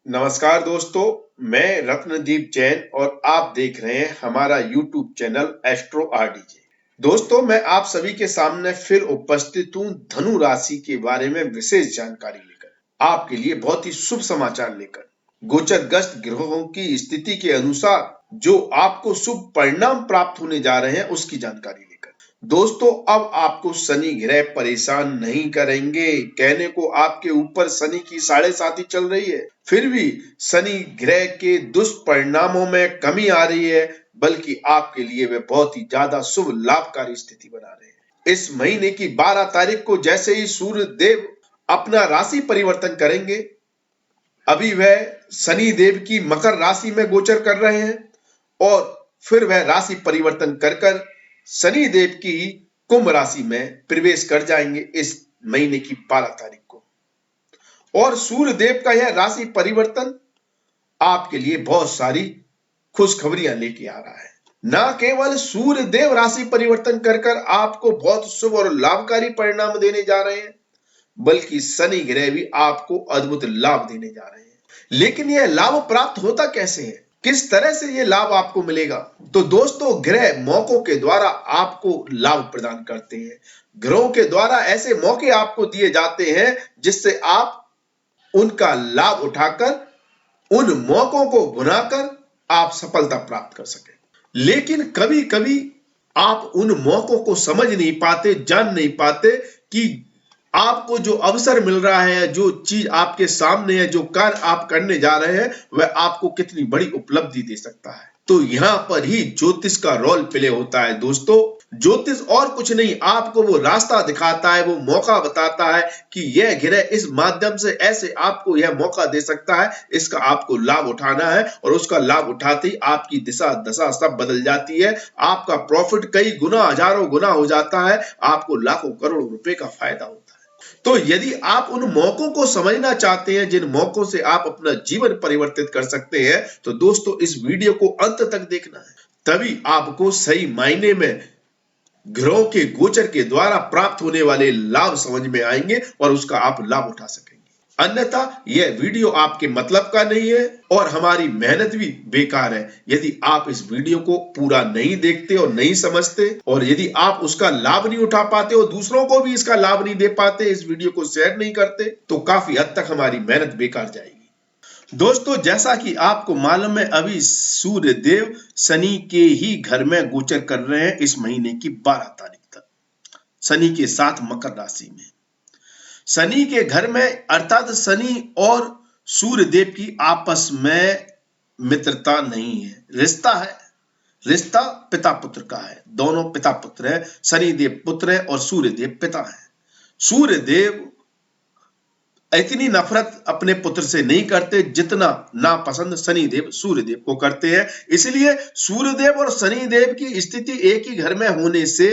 नमस्कार दोस्तों, मैं रत्नदीप जैन और आप देख रहे हैं हमारा YouTube चैनल एस्ट्रो आरडीजे। दोस्तों, मैं आप सभी के सामने फिर उपस्थित हूँ धनु राशि के बारे में विशेष जानकारी लेकर, आपके लिए बहुत ही शुभ समाचार लेकर। गोचरग्रस्त ग्रहों की स्थिति के अनुसार जो आपको शुभ परिणाम प्राप्त होने जा रहे हैं उसकी जानकारी लेकर। दोस्तों, अब आपको शनि ग्रह परेशान नहीं करेंगे। कहने को आपके ऊपर शनि की 7.5 चल रही है, फिर भी शनि ग्रह के दुष्परिणामों में कमी आ रही है, बल्कि आपके लिए वे बहुत ही ज्यादा शुभ लाभकारी स्थिति बना रहे हैं। इस महीने की 12 तारीख को जैसे ही सूर्य देव अपना राशि परिवर्तन करेंगे, अभी वह शनि देव की मकर राशि में गोचर कर रहे हैं और फिर वह राशि परिवर्तन कर शनि देव की कुंभ राशि में प्रवेश कर जाएंगे इस महीने की 12 तारीख को। और सूर्य देव का यह राशि परिवर्तन आपके लिए बहुत सारी खुशखबरियां लेके आ रहा है। ना केवल सूर्य देव राशि परिवर्तन कर आपको बहुत शुभ और लाभकारी परिणाम देने जा रहे हैं, बल्कि शनि ग्रह भी आपको अद्भुत लाभ देने जा रहे हैं। लेकिन यह लाभ प्राप्त होता कैसे है, किस तरह से यह लाभ आपको मिलेगा? तो दोस्तों, ग्रह मौकों के द्वारा आपको लाभ प्रदान करते हैं। ग्रहों के द्वारा ऐसे मौके आपको दिए जाते हैं जिससे आप उनका लाभ उठाकर उन मौकों को भुनाकर आप सफलता प्राप्त कर सकें। लेकिन कभी कभी आप उन मौकों को समझ नहीं पाते, जान नहीं पाते कि आपको जो अवसर मिल रहा है, जो चीज आपके सामने है, जो कार्य आप करने जा रहे हैं, वह आपको कितनी बड़ी उपलब्धि दे सकता है। तो यहां पर ही ज्योतिष का रोल प्ले होता है। दोस्तों, ज्योतिष और कुछ नहीं, आपको वो रास्ता दिखाता है, वो मौका बताता है कि यह ग्रह इस माध्यम से ऐसे आपको यह मौका दे सकता है, इसका आपको लाभ उठाना है और उसका लाभ उठाते ही आपकी दिशा दशा सब बदल जाती है। आपका प्रॉफिट कई गुना हजारों गुना हो जाता है, आपको लाखों करोड़ों रुपए का फायदा होता है। तो यदि आप उन मौकों को समझना चाहते हैं जिन मौकों से आप अपना जीवन परिवर्तित कर सकते हैं, तो दोस्तों इस वीडियो को अंत तक देखना है, तभी आपको सही मायने में ग्रहों के गोचर के द्वारा प्राप्त होने वाले लाभ समझ में आएंगे और उसका आप लाभ उठा सकेंगे। अन्यथा यह वीडियो आपके मतलब का नहीं है और हमारी मेहनत भी बेकार है यदि आप इस वीडियो को पूरा नहीं देखते और नहीं समझते, और यदि आप उसका लाभ नहीं उठा पाते और दूसरों को भी इसका लाभ नहीं दे पाते, इस वीडियो को शेयर नहीं करते, तो काफी हद तक हमारी मेहनत बेकार जाएगी। दोस्तों, जैसा कि आपको मालूम है, अभी सूर्य देव शनि के ही घर में गोचर कर रहे हैं इस महीने की 12 तारीख तक, शनि के साथ मकर राशि में। शनि के घर में अर्थात शनि और सूर्य देव की आपस में मित्रता नहीं है, रिश्ता है। रिश्ता पिता पुत्र का है, दोनों पिता पुत्र है। शनि देव पुत्र है और सूर्य देव पिता है। सूर्य देव इतनी नफरत अपने पुत्र से नहीं करते जितना नापसंद शनिदेव सूर्यदेव को करते हैं। इसलिए सूर्यदेव और शनिदेव की स्थिति एक ही घर में होने से,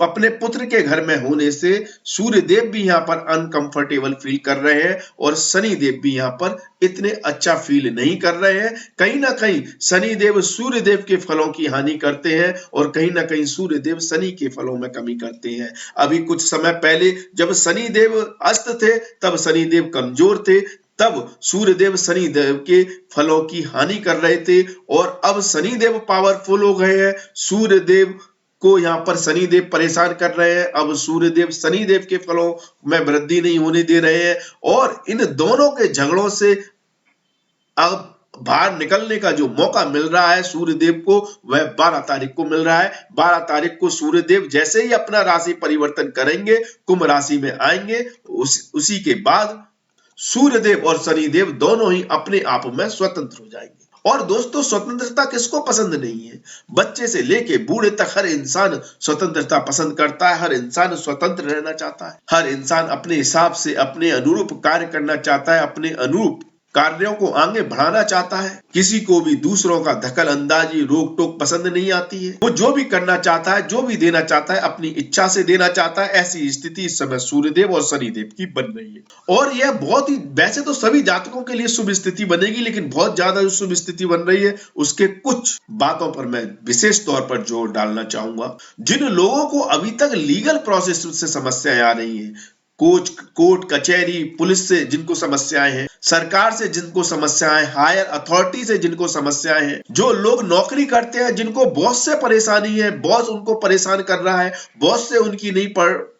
अपने पुत्र के घर में होने से, सूर्यदेव भी यहाँ पर अनकंफर्टेबल फील कर रहे हैं और शनिदेव भी यहाँ पर इतने अच्छा फील नहीं कर रहे हैं। कहीं ना कहीं शनिदेव सूर्यदेव के फलों की हानि करते हैं और कहीं ना कहीं सूर्यदेव शनि के फलों में कमी करते हैं। अभी कुछ समय पहले जब शनिदेव अस्त थे, तब शनिदेव कमजोर थे, तब सूर्यदेव शनिदेव के फलों की हानि कर रहे थे और अब शनिदेव पावरफुल हो गए हैं। सूर्यदेव को यहाँ पर शनिदेव परेशान कर रहे हैं। अब सूर्यदेव शनिदेव के फलों में वृद्धि नहीं होने दे रहे हैं और इन दोनों के झगड़ों से अब बाहर निकलने का जो मौका मिल रहा है सूर्यदेव को, वह 12 तारीख को मिल रहा है। 12 तारीख को सूर्यदेव जैसे ही अपना राशि परिवर्तन करेंगे, कुंभ राशि में आएंगे, उसी के बाद सूर्यदेव और शनिदेव दोनों ही अपने आप में स्वतंत्र हो जाएंगे। और दोस्तों, स्वतंत्रता किसको पसंद नहीं है? बच्चे से लेके बूढ़े तक हर इंसान स्वतंत्रता पसंद करता है। हर इंसान स्वतंत्र रहना चाहता है। हर इंसान अपने हिसाब से अपने अनुरूप कार्य करना चाहता है, अपने अनुरूप कार्यों को आगे बढ़ाना चाहता है। किसी को भी दूसरों का दखल अंदाजी, रोक टोक पसंद नहीं आती है। वो जो भी करना चाहता है, जो भी देना चाहता है, अपनी इच्छा से देना चाहता है। ऐसी स्थिति इस समय सूर्यदेव और शनिदेव की बन रही है और यह बहुत ही, वैसे तो सभी जातकों के लिए शुभ स्थिति बनेगी, लेकिन बहुत ज्यादा जो शुभ स्थिति बन रही है उसके कुछ बातों पर मैं विशेष तौर पर जोर डालना चाहूंगा। जिन लोगों को अभी तक लीगल प्रोसेस से समस्याएं आ रही है, कोर्ट कचहरी पुलिस से जिनको समस्याएं हैं, सरकार से जिनको समस्याएं, हायर अथॉरिटी से जिनको समस्याएं हैं, जो लोग नौकरी करते हैं, जिनको बॉस से परेशानी है, बॉस उनको परेशान कर रहा है, बॉस से उनकी नहीं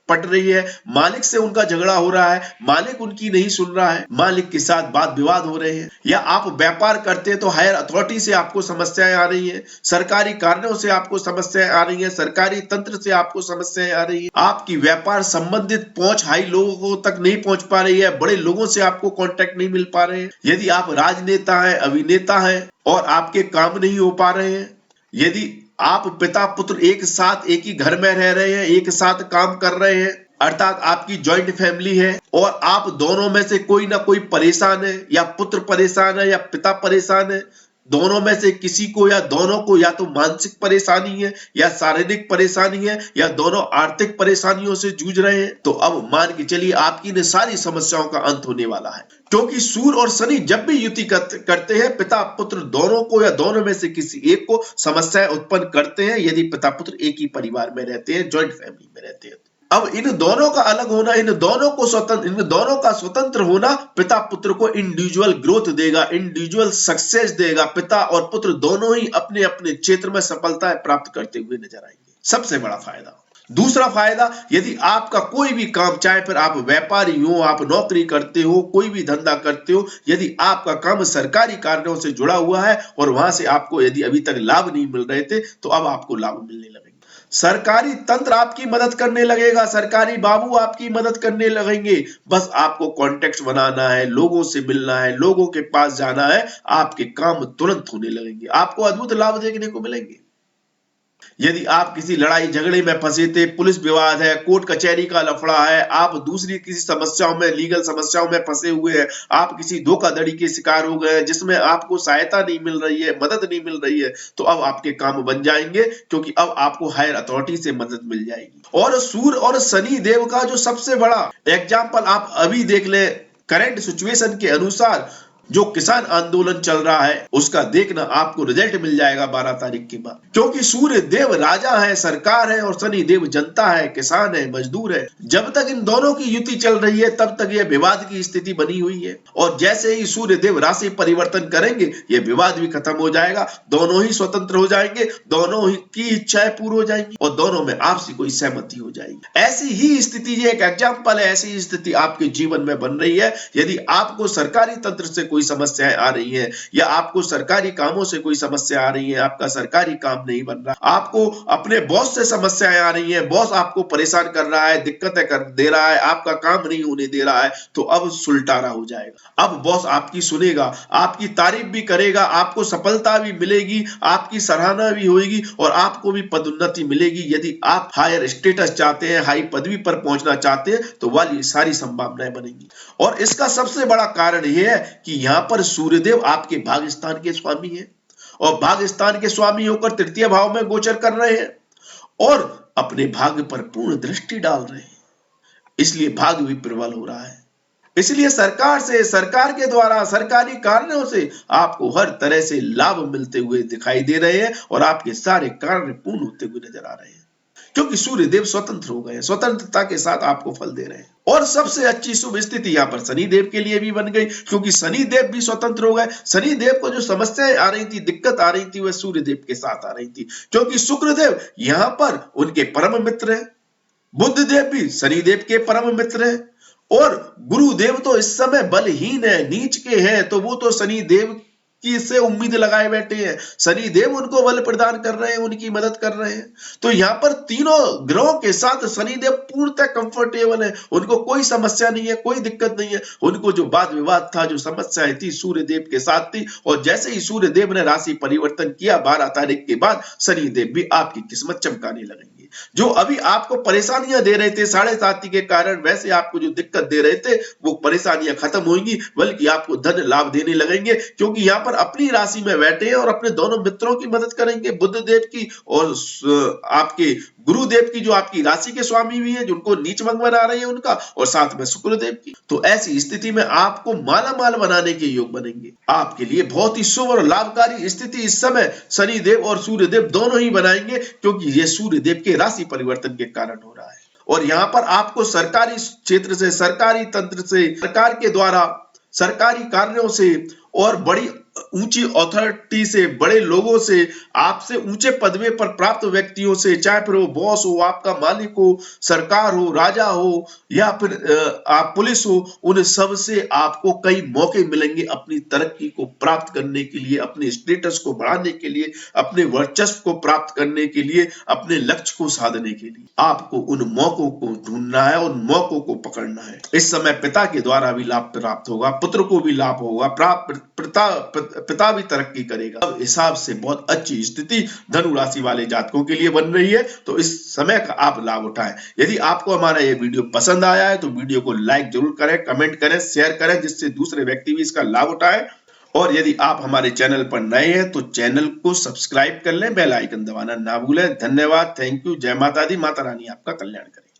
पट रही है, मालिक से उनका झगड़ा हो रहा है, मालिक उनकी नहीं सुन रहा है, मालिक के साथ वाद विवाद हो रहे हैं, या आप व्यापार करते हैं तो हायर अथॉरिटी से आपको समस्याएं आ रही हैं, सरकारी कारणों से आपको समस्याएं आ रही हैं, सरकारी तंत्र से आपको समस्याएं आ रही हैं, आपकी व्यापार संबंधित पहुंच हाई लोगों तक नहीं पहुंच पा रही है, बड़े लोगों से आपको कॉन्टेक्ट नहीं मिल पा रहे हैं, यदि आप राजनेता हैं, अभिनेता हैं और आपके काम नहीं हो पा रहे हैं, यदि आप पिता पुत्र एक साथ एक ही घर में रह रहे हैं, एक साथ काम कर रहे हैं, अर्थात आपकी जॉइंट फैमिली है और आप दोनों में से कोई ना कोई परेशान है, या पुत्र परेशान है या पिता परेशान है, दोनों में से किसी को या दोनों को या तो मानसिक परेशानी है या शारीरिक परेशानी है या दोनों आर्थिक परेशानियों से जूझ रहे हैं, तो अब मान के चलिए आपकी इन सारी समस्याओं का अंत होने वाला है। क्योंकि सूर्य और शनि जब भी युति करते हैं, पिता पुत्र दोनों को या दोनों में से किसी एक को समस्याएं उत्पन्न करते हैं, यदि पिता पुत्र एक ही परिवार में रहते हैं, जॉइंट फैमिली में रहते हैं। अब इन दोनों का अलग होना, इन दोनों का स्वतंत्र होना पिता पुत्र को इंडिविजुअल ग्रोथ देगा, इंडिविजुअल सक्सेस देगा। पिता और पुत्र दोनों ही अपने अपने क्षेत्र में सफलताएं प्राप्त करते हुए नजर आएंगे। सबसे बड़ा फायदा। दूसरा फायदा, यदि आपका कोई भी काम, चाहे फिर आप व्यापारी हो, आप नौकरी करते हो, कोई भी धंधा करते हो, यदि आपका काम सरकारी कार्यों से जुड़ा हुआ है और वहां से आपको यदि अभी तक लाभ नहीं मिल रहे थे, तो अब आपको लाभ मिलने लगेंगे। सरकारी तंत्र आपकी मदद करने लगेगा, सरकारी बाबू आपकी मदद करने लगेंगे। बस आपको कॉन्टेक्ट बनाना है, लोगों से मिलना है, लोगों के पास जाना है, आपके काम तुरंत होने लगेंगे, आपको अद्भुत लाभ देखने को मिलेंगे। यदि आप किसी लड़ाई झगड़े में फंसे थे, पुलिस विवाद है, कोर्ट कचहरी का लफड़ा है, आप दूसरी किसी समस्याओं में, लीगल समस्याओं में फंसे हुए हैं, आप किसी धोखाधड़ी के शिकार हो गए हैं जिसमें आपको सहायता नहीं मिल रही है, मदद नहीं मिल रही है, तो अब आपके काम बन जाएंगे, क्योंकि अब आपको हायर अथॉरिटी से मदद मिल जाएगी। और सूर्य और शनि देव का जो सबसे बड़ा एग्जाम्पल आप अभी देख ले, करंट सिचुएशन के अनुसार जो किसान आंदोलन चल रहा है, उसका देखना आपको रिजल्ट मिल जाएगा 12 तारीख के बाद। क्योंकि सूर्य देव राजा है, सरकार है, और शनि देव जनता है, किसान है, मजदूर है। जब तक इन दोनों की युति चल रही है, तब तक यह विवाद की स्थिति बनी हुई है, और जैसे ही सूर्य देव राशि परिवर्तन करेंगे, यह विवाद भी खत्म हो जाएगा, दोनों ही स्वतंत्र हो जाएंगे, दोनों ही की इच्छाएं पूरी हो जाएंगी और दोनों में आपसी कोई सहमति हो जाएगी। ऐसी ही स्थिति, ये एक एग्जाम्पल है, ऐसी स्थिति आपके जीवन में बन रही है। यदि आपको सरकारी तंत्र से कोई समस्याएं आ रही हैं, या आपको सरकारी कामों से कोई समस्या आ रही है, आपका सरकारी काम नहीं बन रहा, आपको अपने बॉस से समस्याएं आ रही हैं, बॉस आपको परेशान कर रहा है, दिक्कतें कर दे रहा है, आपका काम नहीं होने दे रहा है, तो अब सुलटारा हो जाएगा। अब बॉस आपकी सुनेगा, आपकी तारीफ भी करेगा, आपको सफलता भी मिलेगी, आपकी सराहना भी होगी और आपको भी पदोन्नति मिलेगी। यदि आप हायर स्टेटस चाहते हैं, हाई पदवी पर पहुंचना चाहते हैं, तो वाली सारी संभावनाएं बनेंगी। और इसका सबसे बड़ा कारण यह है कि यहां पर सूर्यदेव आपके भाग्यस्थान के स्वामी हैं, और भाग्यस्थान के स्वामी होकर तृतीय भाव में गोचर कर रहे हैं और अपने भाग्य पर पूर्ण दृष्टि डाल रहे हैं, इसलिए भाग्य भी प्रबल हो रहा है। इसलिए सरकार से, सरकार के द्वारा, सरकारी कार्यों से आपको हर तरह से लाभ मिलते हुए दिखाई दे रहे हैं और आपके सारे कार्य पूर्ण होते हुए नजर आ रहे हैं, क्योंकि सूर्य देव स्वतंत्र हो गए हैं, स्वतंत्रता के साथ आपको फल दे रहे हैं। और सबसे अच्छी शुभ स्थिति यहाँ पर शनि देव के लिए भी बन गई, क्योंकि शनि देव भी स्वतंत्र हो गए। शनि देव को जो समस्याएं आ रही थी, दिक्कत आ रही थी, वह सूर्य देव के साथ आ रही थी, क्योंकि शुक्र देव यहाँ पर उनके परम मित्र है, बुध देव भी शनि देव के परम मित्र है, और गुरुदेव तो इस समय बलहीन है, नीच के हैं, तो वो तो शनि देव की से उम्मीद लगाए बैठे हैं, शनि देव उनको बल प्रदान कर रहे हैं, उनकी मदद कर रहे हैं। तो यहाँ पर तीनों ग्रहों के साथ शनि देव पूर्णतः कंफर्टेबल है, उनको कोई समस्या नहीं है, कोई दिक्कत नहीं है। उनको जो वाद विवाद था, जो समस्याएं थी, सूर्य देव के साथ थी, और जैसे ही सूर्य देव ने राशि परिवर्तन किया 12 तारीख के बाद, शनि देव भी आपकी किस्मत चमकाने लगेंगे। जो अभी आपको परेशानियां दे रहे थे 7.5 के कारण, वैसे आपको जो दिक्कत दे रहे थे, वो परेशानियां खत्म होंगी, बल्कि आपको धन लाभ देने लगेंगे, क्योंकि यहाँ पर अपनी राशि में बैठे हैं और अपने दोनों मित्रों की मदद करेंगे, बुध देव की और आपके गुरुदेव की, जो आपकी राशि के स्वामी भी है, जिनको नीच मंग बना रहे हैं उनका, और साथ में शुक्रदेव की। तो ऐसी स्थिति में आपको माला माल बनाने के योग बनेंगे। आपके लिए बहुत ही शुभ और लाभकारी स्थिति इस समय शनि देव और सूर्य देव दोनों ही बनाएंगे, क्योंकि ये सूर्य देव के राशि परिवर्तन के कारण हो रहा है। और यहाँ पर आपको सरकारी क्षेत्र से, सरकारी तंत्र से, सरकार के द्वारा सरकारी कार्यों से और बड़ी ऊंची अथॉरिटी से, बड़े लोगों से, आपसे ऊंचे पदवे पर प्राप्त व्यक्तियों से, चाहे फिर वो बॉस हो, आपका मालिक हो, सरकार हो, राजा हो, या फिर आप पुलिस हो, उन सब से आपको कई मौके मिलेंगे अपनी तरक्की को प्राप्त करने के लिए, अपने स्टेटस को बढ़ाने के लिए, अपने वर्चस्व को प्राप्त करने के लिए, अपने लक्ष्य को साधने के लिए। आपको उन मौकों को ढूंढना है, उन मौकों को पकड़ना है। इस समय पिता के द्वारा भी लाभ प्राप्त होगा, पुत्र को भी लाभ होगा, पिता भी तरक्की करेगा। अब हिसाब से बहुत अच्छी स्थिति धनु राशि वाले जातकों के लिए बन रही है, तो इस समय का आप लाभ उठाएं। यदि आपको हमारा ये वीडियो पसंद आया है तो वीडियो को लाइक जरूर करें, कमेंट करें, शेयर करें, जिससे दूसरे व्यक्ति भी इसका लाभ उठाएं। और यदि आप हमारे चैनल पर नए हैं तो चैनल को सब्सक्राइब कर लें, बेल आइकन दबाना ना भूलें। धन्यवाद, थैंक यू, जय माता दी, माता रानी आपका कल्याण करें।